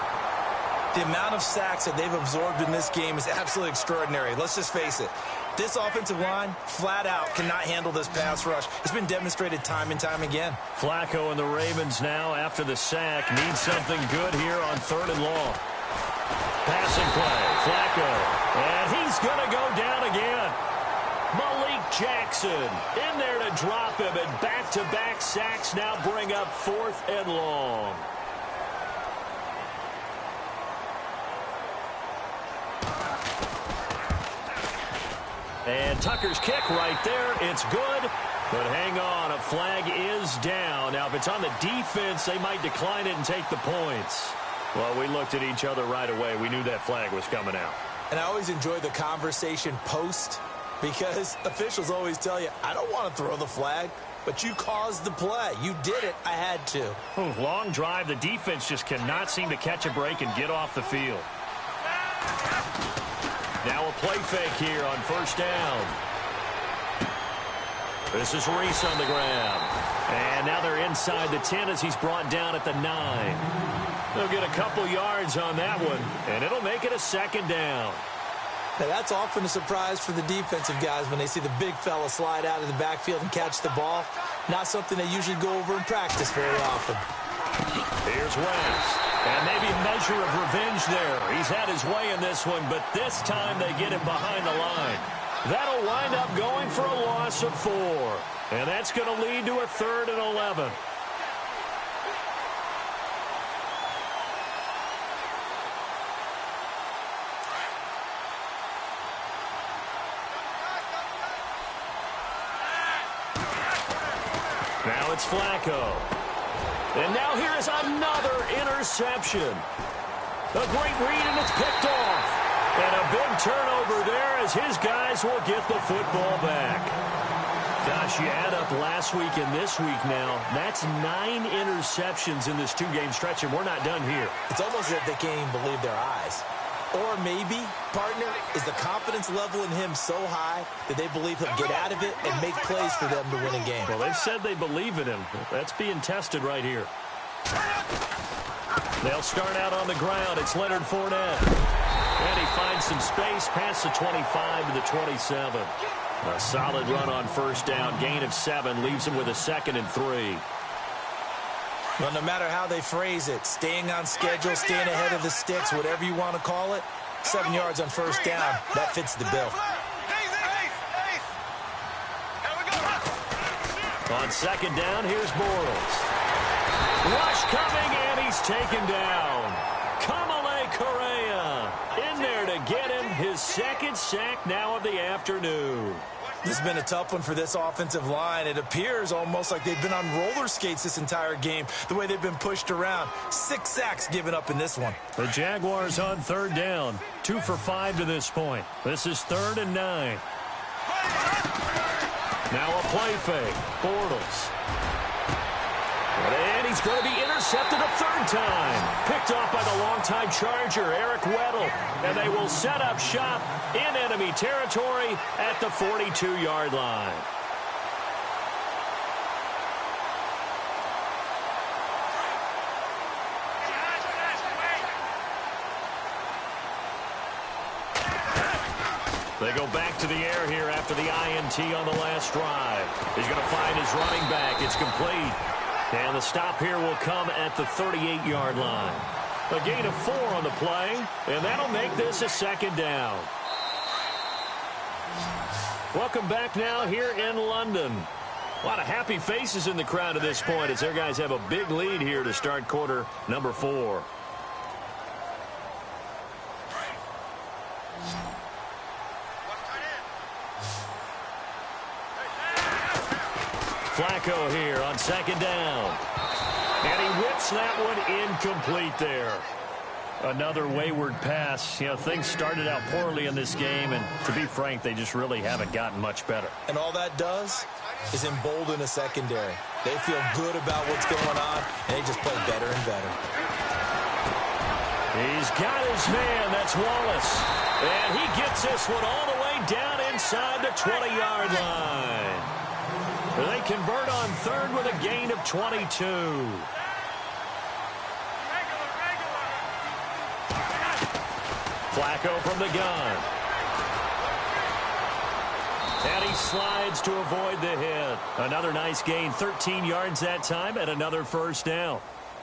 The amount of sacks that they've absorbed in this game is absolutely extraordinary. Let's just face it. This offensive line, flat out, cannot handle this pass rush. It's been demonstrated time and time again. Flacco and the Ravens now, after the sack, need something good here on 3rd and long. Passing play, Flacco. And he's going to go down again. Malik Jackson in there to drop him, and back-to-back sacks now bring up 4th and long. And Tucker's kick right there. It's good. But hang on, a flag is down. Now, if it's on the defense, they might decline it and take the points. Well, we looked at each other right away. We knew that flag was coming out. And I always enjoy the conversation post, because officials always tell you, I don't want to throw the flag, but you caused the play. You did it. I had to. Long drive. The defense just cannot seem to catch a break and get off the field. Now a play fake here on first down. This is Reese on the ground. And now they're inside the 10 as he's brought down at the 9. They'll get a couple yards on that one, and it'll make it a 2nd down. Now that's often a surprise for the defensive guys when they see the big fella slide out of the backfield and catch the ball. Not something they usually go over in practice very often. Here's West. And maybe a measure of revenge there. He's had his way in this one, but this time they get him behind the line. That'll wind up going for a loss of 4. And that's going to lead to a 3rd and 11. Now it's Flacco. And now here is another interception. A great read, and it's picked off. And a big turnover there as his guys will get the football back. Gosh, you add up last week and this week now. That's 9 interceptions in this 2-game stretch, and we're not done here. It's almost as if they can't even believe their eyes. Or maybe, partner, is the confidence level in him so high that they believe he'll get out of it and make plays for them to win a game. Well, they've said they believe in him. That's being tested right here. They'll start out on the ground. It's Leonard Fournette. And he finds some space past the 25 to the 27. A solid run on first down. Gain of 7 leaves him with a 2nd and 3. Well, no matter how they phrase it, staying on schedule, staying ahead of the sticks, whatever you want to call it, 7 yards on first down, that fits the bill. On 2nd down, here's Bortles. Rush coming, and he's taken down. Kamale Correa in there to get him his 2nd sack now of the afternoon. This has been a tough one for this offensive line. It appears almost like they've been on roller skates this entire game, the way they've been pushed around. 6 sacks given up in this one. The Jaguars on 3rd down. 2 for 5 to this point. This is 3rd and 9. Now a play fake. Bortles. And he's going to be intercepted a 3rd time. Picked off by the longtime Charger, Eric Weddle. And they will set up shop in enemy territory at the 42-yard line. They go back to the air here after the INT on the last drive. He's going to find his running back. It's complete. And the stop here will come at the 38-yard line. A gain of 4 on the play, and that'll make this a 2nd down. Welcome back now here in London. A lot of happy faces in the crowd at this point as their guys have a big lead here to start quarter number 4. Flacco here on 2nd down. And he whips that one incomplete there. Another wayward pass. You know, things started out poorly in this game, and to be frank, they just really haven't gotten much better. And all that does is embolden a secondary. They feel good about what's going on, and they just play better and better. He's got his man. That's Wallace. And he gets this one all the way down inside the 20-yard line. They convert on 3rd with a gain of 22. Flacco from the gun. And he slides to avoid the hit. Another nice gain, 13 yards that time, and another first down.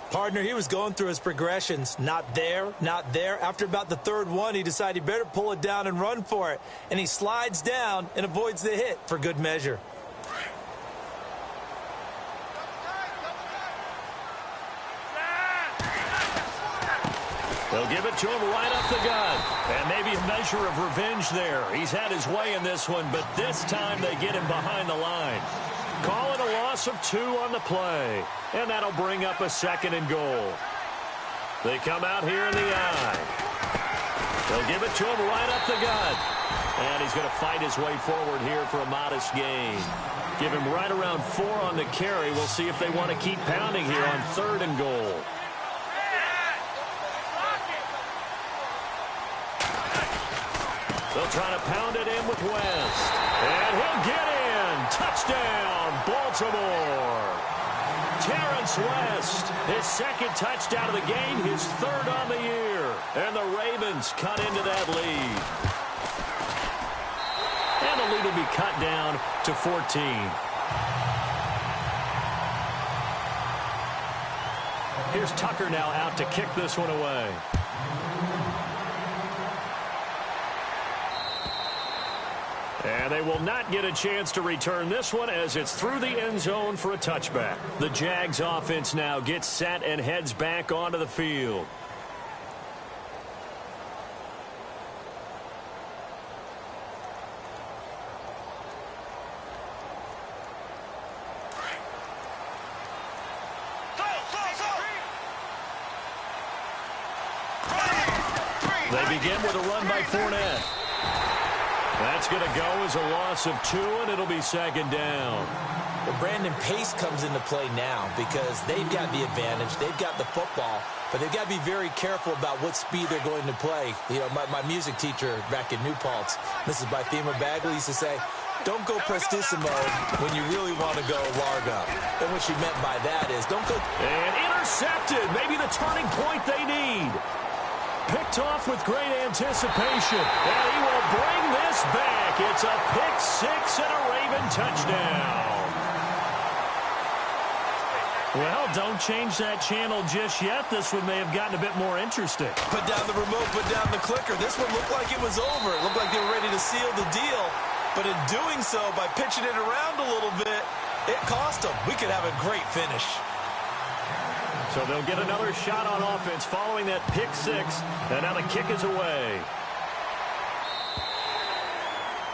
Partner, he was going through his progressions. Not there, not there. After about the 3rd one, he decided he better pull it down and run for it. And he slides down and avoids the hit for good measure. They'll give it to him right up the gut. And maybe a measure of revenge there. He's had his way in this one, but this time they get him behind the line. Call it a loss of 2 on the play. And that'll bring up a 2nd and goal. They come out here in the eye. They'll give it to him right up the gut. And he's going to fight his way forward here for a modest gain. Give him right around 4 on the carry. We'll see if they want to keep pounding here on 3rd and goal. They'll try to pound it in with West. And he'll get in. Touchdown, Baltimore. Terrence West, his 2nd touchdown of the game, his 3rd on the year. And the Ravens cut into that lead. And the lead will be cut down to 14. Here's Tucker now out to kick this one away. And they will not get a chance to return this one as it's through the end zone for a touchback. The Jags offense now gets set and heads back onto the field. begin with a run by Fournette. That's going to go as a loss of 2, and it'll be second down. Well, Brandon, pace comes into play now because they've got the advantage. They've got the football, but they've got to be very careful about what speed they're going to play. You know, my music teacher back in New Paltz, Mrs. Bythema Bagley, used to say, don't go prestissimo when you really want to go largo. And what she meant by that is don't go... And intercepted. Maybe the turning point they need. Picked off with great anticipation. And he will bring this back. It's a pick 6 and a Raven touchdown. Well, don't change that channel just yet. This one may have gotten a bit more interesting. Put down the remote, put down the clicker. This one looked like it was over. It looked like they were ready to seal the deal. But in doing so, by pitching it around a little bit, it cost them. We could have a great finish. So they'll get another shot on offense following that pick 6. And now the kick is away.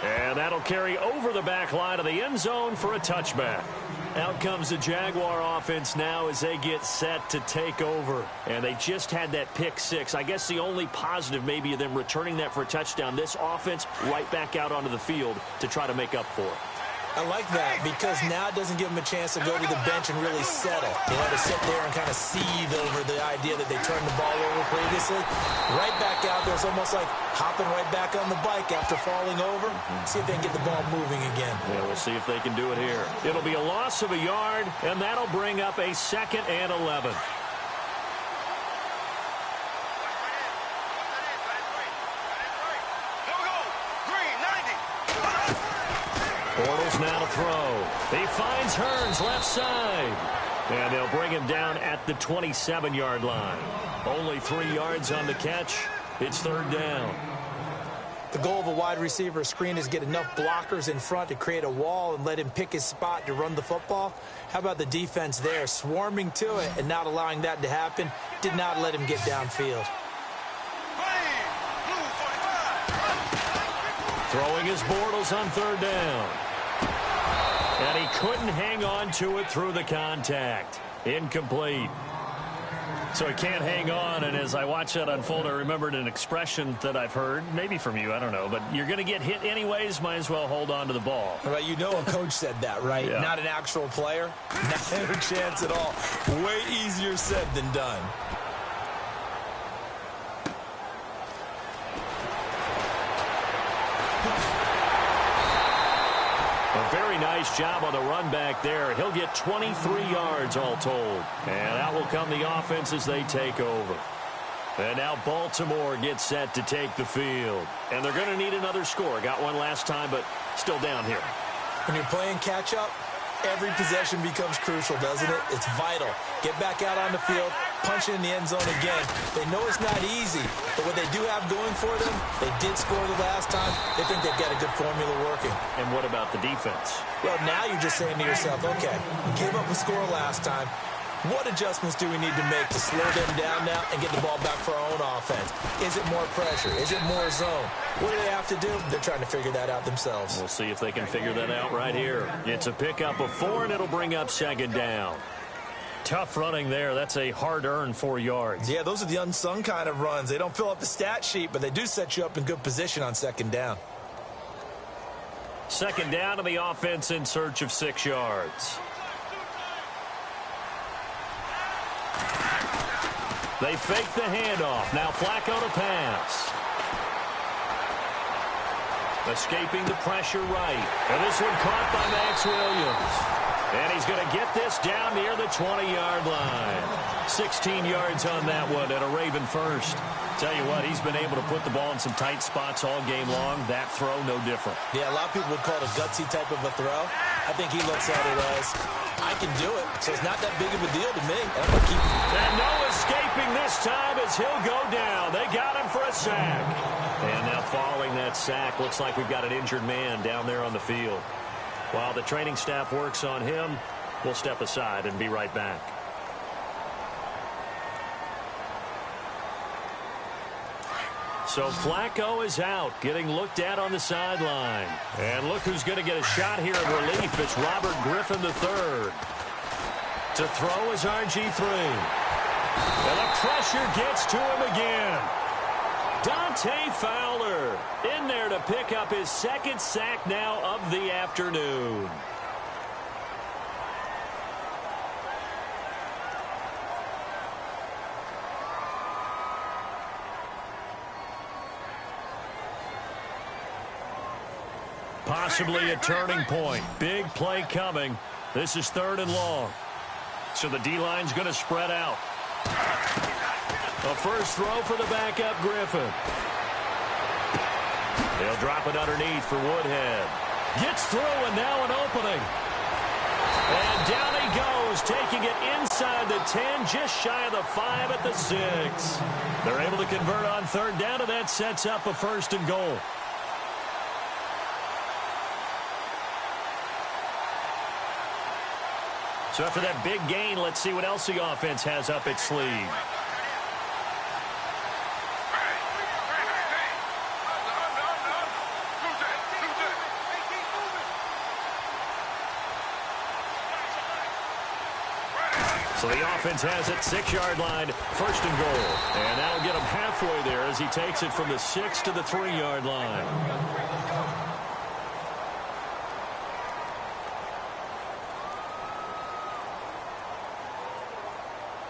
And that'll carry over the back line of the end zone for a touchback. Out comes the Jaguar offense now as they get set to take over. And they just had that pick 6. I guess the only positive maybe of them returning that for a touchdown. This offense right back out onto the field to try to make up for it. I like that because now it doesn't give them a chance to go to the bench and really settle. You know, to sit there and kind of seethe over the idea that they turned the ball over previously. Right back out there. It's almost like hopping right back on the bike after falling over. See if they can get the ball moving again. Yeah, we'll see if they can do it here. It'll be a loss of a yard, and that'll bring up a 2nd and 11. Bortles now to throw. He finds Hearns left side. And they'll bring him down at the 27-yard line. Only 3 yards on the catch. It's 3rd down. The goal of a wide receiver screen is get enough blockers in front to create a wall and let him pick his spot to run the football. How about the defense there, swarming to it and not allowing that to happen? Did not let him get downfield. Throwing his Bortles on 3rd down. And he couldn't hang on to it through the contact. Incomplete. So he can't hang on, and as I watch that unfold, I remembered an expression that I've heard, maybe from you, I don't know, but you're going to get hit anyways, might as well hold on to the ball. Right, you know a coach said that, right? Yeah. Not an actual player. Not a chance at all. Way easier said than done. A very nice job on the run back there. He'll get 23 yards all told. And out will come the offense as they take over. And now Baltimore gets set to take the field. And they're going to need another score. Got one last time, but still down here. When you're playing catch-up, every possession becomes crucial, doesn't it? It's vital. Get back out on the field, punch it in the end zone again. They know it's not easy, but what they do have going for them, they did score the last time. They think they've got a good formula working. And what about the defense? Well, now you're just saying to yourself, okay, we gave up a score last time. What adjustments do we need to make to slow them down now and get the ball back for our own offense? Is it more pressure? Is it more zone? What do they have to do? They're trying to figure that out themselves. We'll see if they can figure that out right here. It's a pickup of 4, and it'll bring up 2nd down. Tough running there. That's a hard-earned 4 yards. Yeah, those are the unsung kind of runs. They don't fill up the stat sheet, but they do set you up in good position on 2nd down. 2nd down, and the offense in search of 6 yards. They fake the handoff. Now Flacco to pass. Escaping the pressure right. And this one caught by Max Williams. And he's going to get this down near the 20-yard line. 16 yards on that one and a Raven first. Tell you what, he's been able to put the ball in some tight spots all game long. That throw, no different. Yeah, a lot of people would call it a gutsy type of a throw. I think he looks at it as, I can do it, so it's not that big of a deal to me. And I'm going to keep it. And no escaping this time as he'll go down. They got him for a sack. And now following that sack, looks like we've got an injured man down there on the field. While the training staff works on him, we'll step aside and be right back. So Flacco is out, getting looked at on the sideline. And look who's going to get a shot here in relief. It's Robert Griffin III. To throw is RG3. And the pressure gets to him again. Dante Fowler in there to pick up his second sack now of the afternoon. Possibly a turning point. Big play coming. This is 3rd and long. So the D-line's going to spread out. A first throw for the backup Griffin. They'll drop it underneath for Woodhead. Gets through and now an opening. And down he goes, taking it inside the 10, just shy of the 5 at the 6. They're able to convert on 3rd down, and that sets up a 1st and goal. So after that big gain, let's see what else the offense has up its sleeve. So the offense has it, 6-yard line, 1st and goal. And that'll get him halfway there as he takes it from the 6 to the 3-yard line.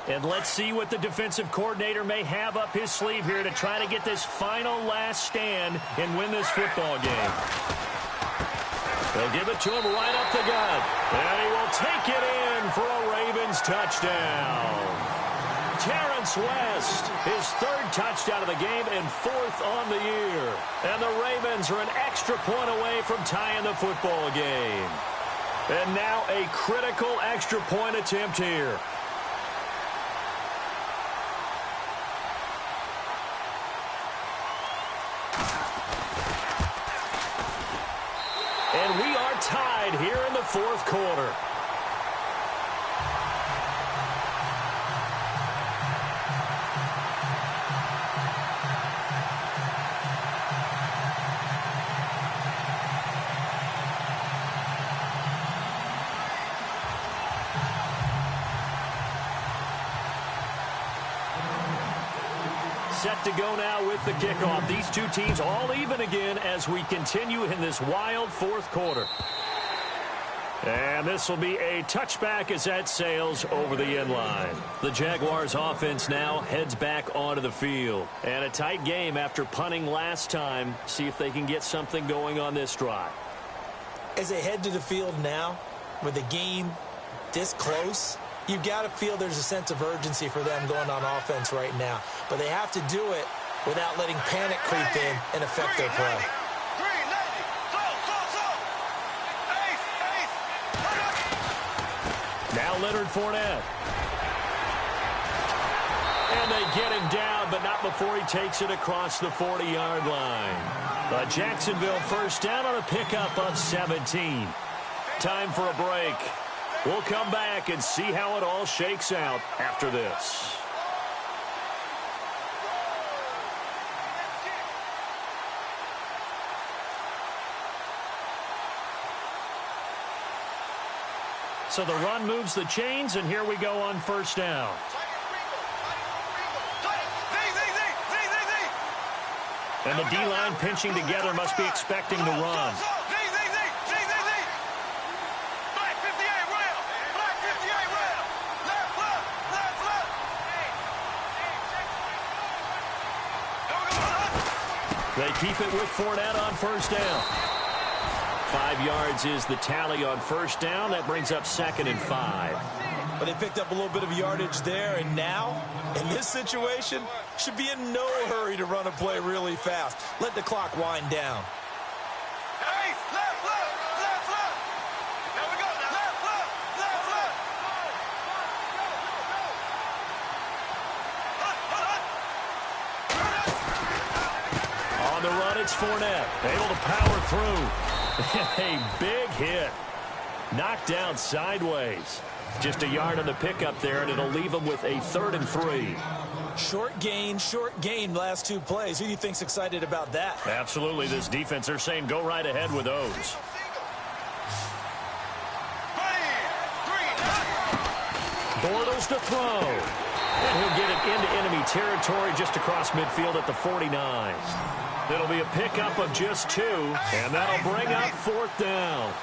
And let's see what the defensive coordinator may have up his sleeve here to try to get this final last stand and win this football game. They'll give it to him right up the gut. And he will take it in for a Ravens touchdown. Terrence West, his 3rd touchdown of the game and 4th on the year. And the Ravens are an extra point away from tying the football game. And now a critical extra point attempt here. And we are tied here in the 4th quarter. Set to go now with the kickoff. These two teams all even again as we continue in this wild 4th quarter. And this will be a touchback as that sails over the end line. The Jaguars offense now heads back onto the field. And a tight game after punting last time. See if they can get something going on this drive. As they head to the field now, with the game this close, you've got to feel there's a sense of urgency for them going on offense right now. But they have to do it without letting panic creep in and affect their play. Now Leonard Fournette. And they get him down, but not before he takes it across the 40-yard line. A Jacksonville 1st down on a pickup of 17. Time for a break. We'll come back and see how it all shakes out after this. So the run moves the chains, and here we go on 1st down. And the D-line pinching together must be expecting to run. They keep it with Fournette on 1st down. 5 yards is the tally on 1st down. That brings up 2nd and 5. But they picked up a little bit of yardage there, and now, in this situation, should be in no hurry to run a play really fast. Let the clock wind down. On the run, it's Fournette, able to power through. A big hit. Knocked down sideways. Just a yard on the pickup there, and it'll leave him with a 3rd and 3. Short gain last 2 plays. Who do you think's excited about that? Absolutely. This defense, they're saying go right ahead with those. Bortles to throw. And he'll get it into enemy territory just across midfield at the 49. It'll be a pickup of just 2, and that'll bring up 4th down.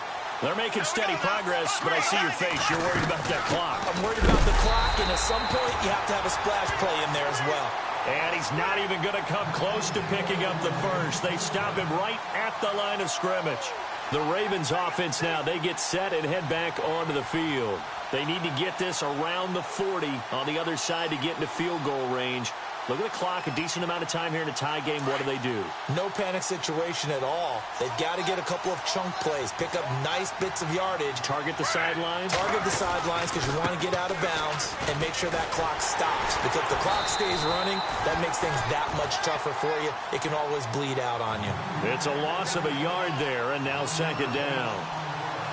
They're making steady progress, but I see your face. You're worried about that clock. I'm worried about the clock, and at some point, you have to have a splash play in there as well. And he's not even going to come close to picking up the first. They stop him right at the line of scrimmage. The Ravens offense now, they get set and head back onto the field. They need to get this around the 40 on the other side to get into field goal range. Look at the clock, a decent amount of time here in a tie game. What do they do? No panic situation at all. They've got to get a couple of chunk plays, pick up nice bits of yardage. Target the sidelines? Target the sidelines because you want to get out of bounds and make sure that clock stops. Because if the clock stays running, that makes things that much tougher for you. It can always bleed out on you. It's a loss of a yard there, and now 2nd down.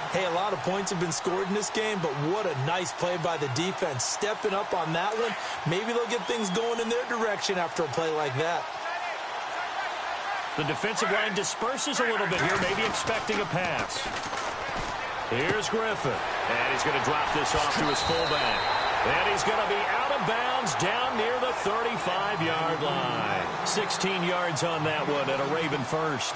Hey, a lot of points have been scored in this game, but what a nice play by the defense. Stepping up on that one, maybe they'll get things going in their direction after a play like that. The defensive line disperses a little bit here, maybe expecting a pass. Here's Griffin, and he's going to drop this off to his fullback. And he's going to be out of bounds down near the 35-yard line. 16 yards on that one, and a Raven first.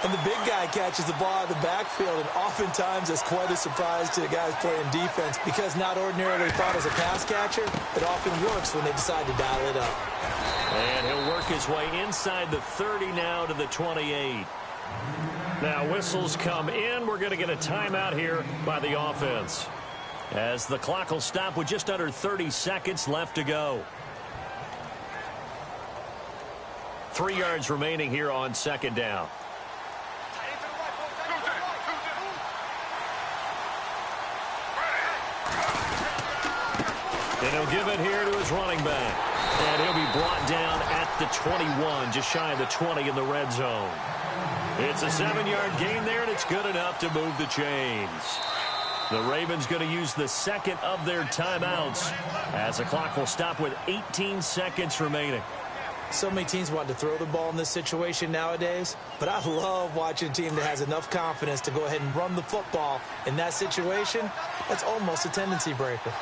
And the big guy catches the ball out of the backfield, and oftentimes it's quite a surprise to the guys playing defense because not ordinarily thought as a pass catcher, it often works when they decide to dial it up. And he'll work his way inside the 30 now to the 28. Now whistles come in. We're going to get a timeout here by the offense, as the clock will stop with just under 30 seconds left to go. 3 yards remaining here on 2nd down. And he'll give it here to his running back. And he'll be brought down at the 21, just shy of the 20 in the red zone. It's a 7-yard gain there, and it's good enough to move the chains. The Ravens going to use the 2nd of their timeouts, as the clock will stop with 18 seconds remaining. So many teams want to throw the ball in this situation nowadays, but I love watching a team that has enough confidence to go ahead and run the football in that situation. That's almost a tendency breaker.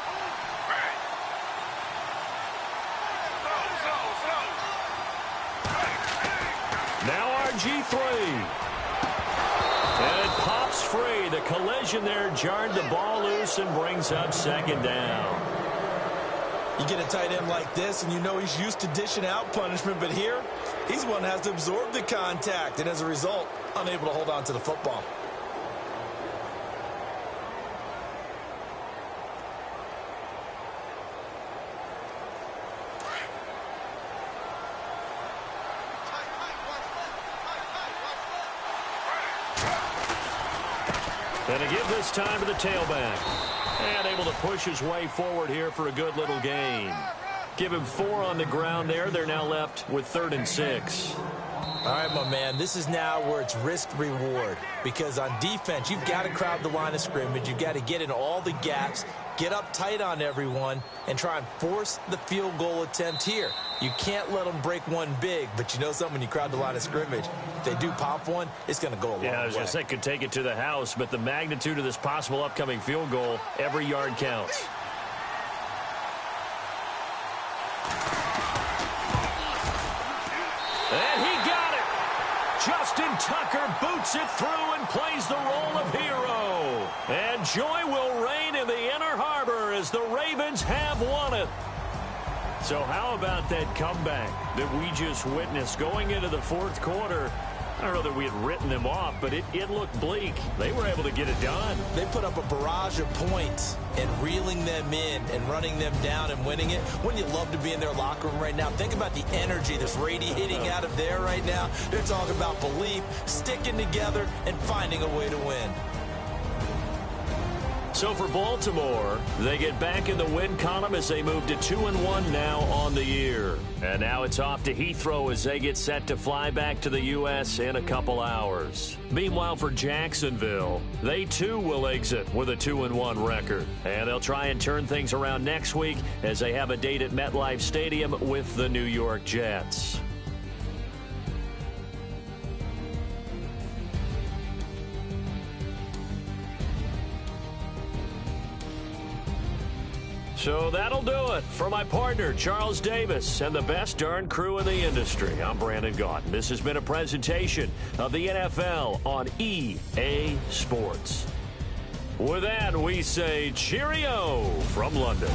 Now RG3. And it pops free. The collision there jarred the ball loose and brings up 2nd down. You get a tight end like this, and you know he's used to dishing out punishment, but here, he's one that has to absorb the contact, and as a result, unable to hold on to the football. And to give this time to the tailback. And able to push his way forward here for a good little gain. Give him 4 on the ground there. They're now left with 3rd and 6. All right, my man, this is now where it's risk-reward. Because on defense, you've got to crowd the line of scrimmage. You've got to get in all the gaps, get up tight on everyone, and try and force the field goal attempt here. You can't let them break one big, but you know something, when you crowd the line of scrimmage, if they do pop one, it's going to go a long way. Yeah, I was going to say, could take it to the house, but the magnitude of this possible upcoming field goal, every yard counts. And he got it. Justin Tucker boots it through and plays the role of hero. And joy will reign in the Inner Harbor as the Ravens have won it. So how about that comeback that we just witnessed going into the 4th quarter? I don't know that we had written them off, but it looked bleak. They were able to get it done. They put up a barrage of points, and reeling them in and running them down and winning it. Wouldn't you love to be in their locker room right now? Think about the energy that's radiating out of there right now. They're talking about belief, sticking together, and finding a way to win. So for Baltimore, they get back in the win column as they move to 2-1 now on the year. And now it's off to Heathrow as they get set to fly back to the U.S. in a couple hours. Meanwhile, for Jacksonville, they too will exit with a 2-1 record. And they'll try and turn things around next week as they have a date at MetLife Stadium with the New York Jets. So that'll do it. For my partner, Charles Davis, and the best darn crew in the industry, I'm Brandon Gaudin. This has been a presentation of the NFL on EA Sports. With that, we say cheerio from London.